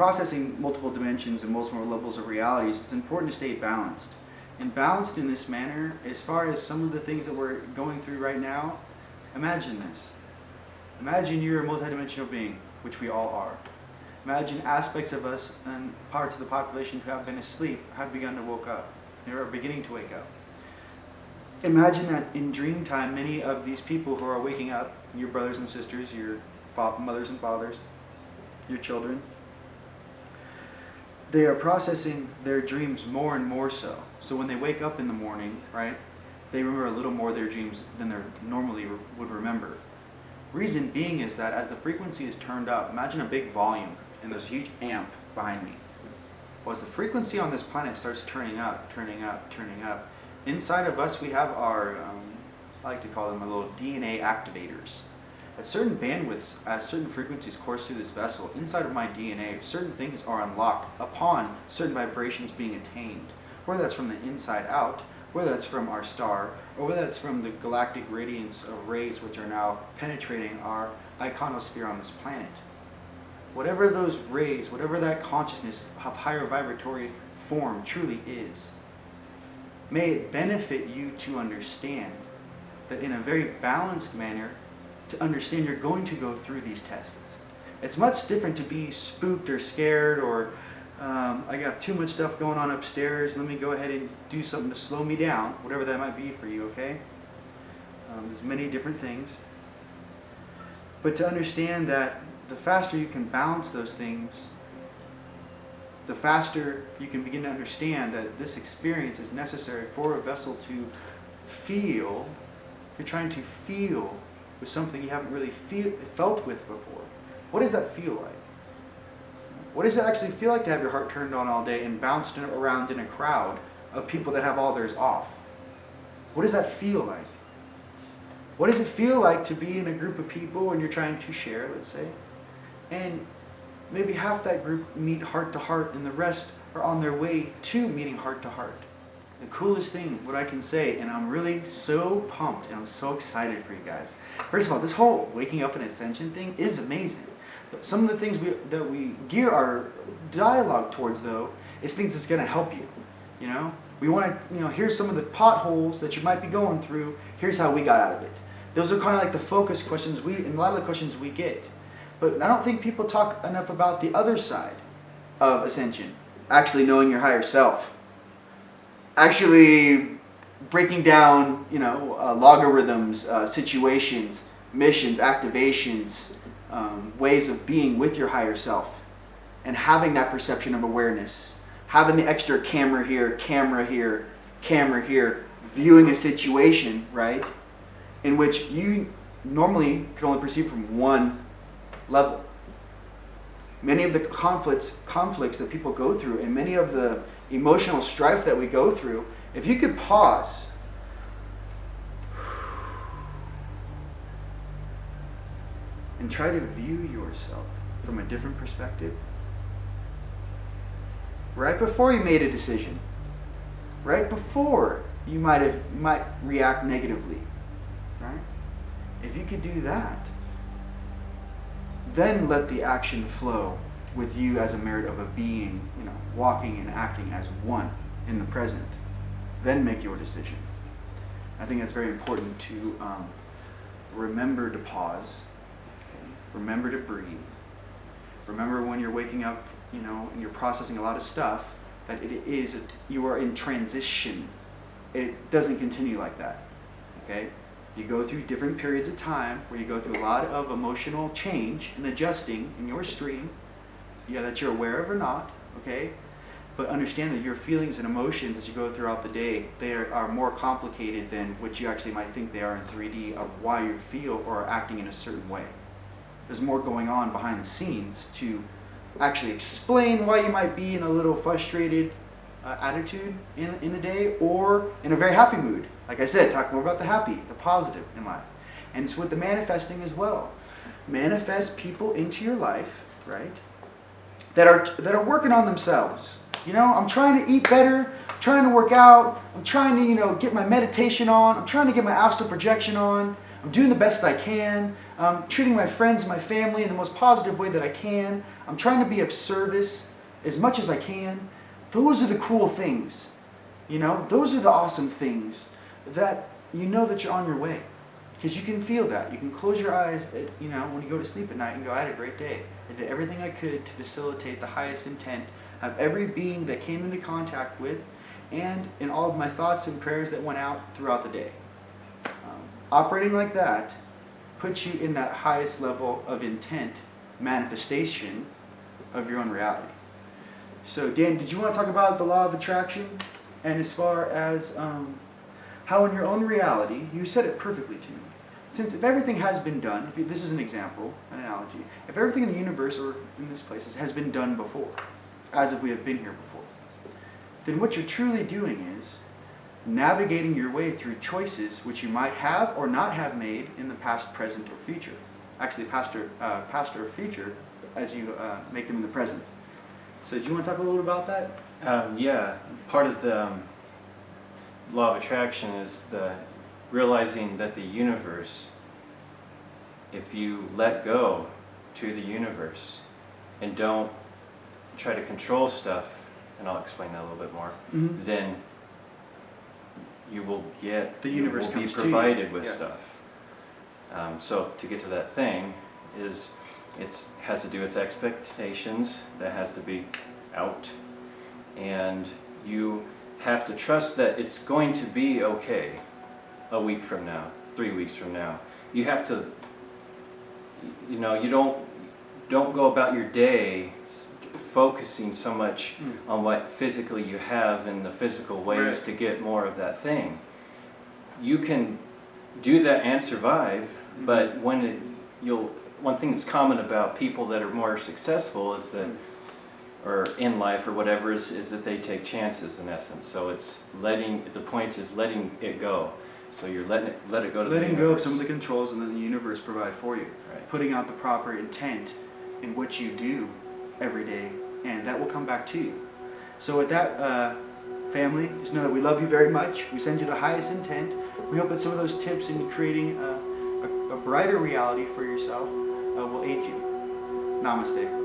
processing multiple dimensions and multiple levels of realities, it's important to stay balanced. And balanced in this manner, as far as some of the things that we're going through right now, imagine this. Imagine you're a multidimensional being, which we all are. Imagine aspects of us and parts of the population who have been asleep have begun to wake up. They are beginning to wake up. Imagine that in dream time, many of these people who are waking up, your brothers and sisters, your mothers and fathers, your children, they are processing their dreams more and more so. So when they wake up in the morning, right, they remember a little more of their dreams than they normally would remember. Reason being is that as the frequency is turned up, imagine a big volume and there's a huge amp behind me. Well, as the frequency on this planet starts turning up, inside of us we have our, I like to call them a little DNA activators. At certain bandwidths, as certain frequencies course through this vessel, inside of my DNA, certain things are unlocked upon certain vibrations being attained. Whether that's from the inside out, whether that's from our star, or whether that's from the galactic radiance of rays which are now penetrating our iconosphere on this planet. Whatever those rays, whatever that consciousness of higher vibratory form truly is, may it benefit you to understand that in a very balanced manner, to understand you're going to go through these tests. It's much different to be spooked or scared or I got too much stuff going on upstairs, let me go ahead and do something to slow me down, whatever that might be for you, okay? There's many different things. But to understand that the faster you can balance those things, the faster you can begin to understand that this experience is necessary for a vessel to feel. You're trying to feel with something you haven't really felt with before. What does that feel like? What does it actually feel like to have your heart turned on all day and bounced around in a crowd of people that have all theirs off? What does that feel like? What does it feel like to be in a group of people and you're trying to share, let's say, and maybe half that group meet heart to heart and the rest are on their way to meeting heart to heart? The coolest thing, what I can say, and I'm really so pumped and I'm so excited for you guys. First of all, this whole waking up and ascension thing is amazing. Some of the things that we gear our dialogue towards, though, is things that's going to help you. You know, we want to, here's some of the potholes that you might be going through. Here's how we got out of it. Those are kind of like the focus questions and a lot of the questions we get. But I don't think people talk enough about the other side of ascension. Actually knowing your higher self. Actually breaking down, logarithms, situations, missions, activations, ways of being with your higher self, and having that perception of awareness, having the extra camera here, viewing a situation, right, in which you normally can only perceive from one level. Many of the conflicts that people go through, and many of the emotional strife that we go through, if you could pause and try to view yourself from a different perspective. Right before you made a decision, right before you might react negatively, right? If you could do that, then let the action flow with you as a merit of a being, walking and acting as one in the present. Then make your decision. I think that's very important to remember to pause. Remember to breathe. Remember when you're waking up, and you're processing a lot of stuff, that you are in transition. It doesn't continue like that. Okay? You go through different periods of time where you go through a lot of emotional change and adjusting in your stream, that you're aware of or not, okay? But understand that your feelings and emotions as you go throughout the day, they are more complicated than what you actually might think they are in 3D of why you feel or are acting in a certain way. There's more going on behind the scenes to actually explain why you might be in a little frustrated attitude in the day or in a very happy mood. Like I said, talk more about the happy, the positive in life. And it's with the manifesting as well. Manifest people into your life, right, that are working on themselves. I'm trying to eat better, I'm trying to work out, I'm trying to, get my meditation on, I'm trying to get my astral projection on, I'm doing the best I can. I'm treating my friends and my family in the most positive way that I can. I'm trying to be of service as much as I can. Those are the cool things. You know, those are the awesome things that you know that you're on your way. Because you can feel that. You can close your eyes, you know, when you go to sleep at night and go, I had a great day. I did everything I could to facilitate the highest intent of every being that came into contact with, and in all of my thoughts and prayers that went out throughout the day. Operating like that puts you in that highest level of intent manifestation of your own reality. So Dan, did you want to talk about the law of attraction? And as far as how in your own reality, you said it perfectly to me. Since if everything has been done, this is an example, an analogy, if everything in the universe or in this place has been done before, as if we have been here before, then what you're truly doing is navigating your way through choices which you might have or not have made in the past, present, or future. Actually, past or future, as you make them in the present. So do you want to talk a little bit about that? Yeah, part of the law of attraction is the realizing that the universe, if you let go to the universe and don't try to control stuff, and I'll explain that a little bit more, then you will get, the universe will be comes provided to you. with stuff. So to get to that thing is, it has to do with expectations that has to be out, and you have to trust that it's going to be okay a week from now, 3 weeks from now. You have to, you know, you don't go about your day focusing so much on what physically you have in the physical ways to get more of that thing. You can do that and survive, but one thing that's common about people that are more successful is that, or in life or whatever, is that they take chances in essence. So it's the point is letting it go. So you're let it go to the universe. Letting go of some of the controls and then the universe provide for you. Right. Putting out the proper intent in what you do every day, and that will come back to you. So with that, family, just know that we love you very much. We send you the highest intent. We hope that some of those tips in creating a brighter reality for yourself will aid you. Namaste.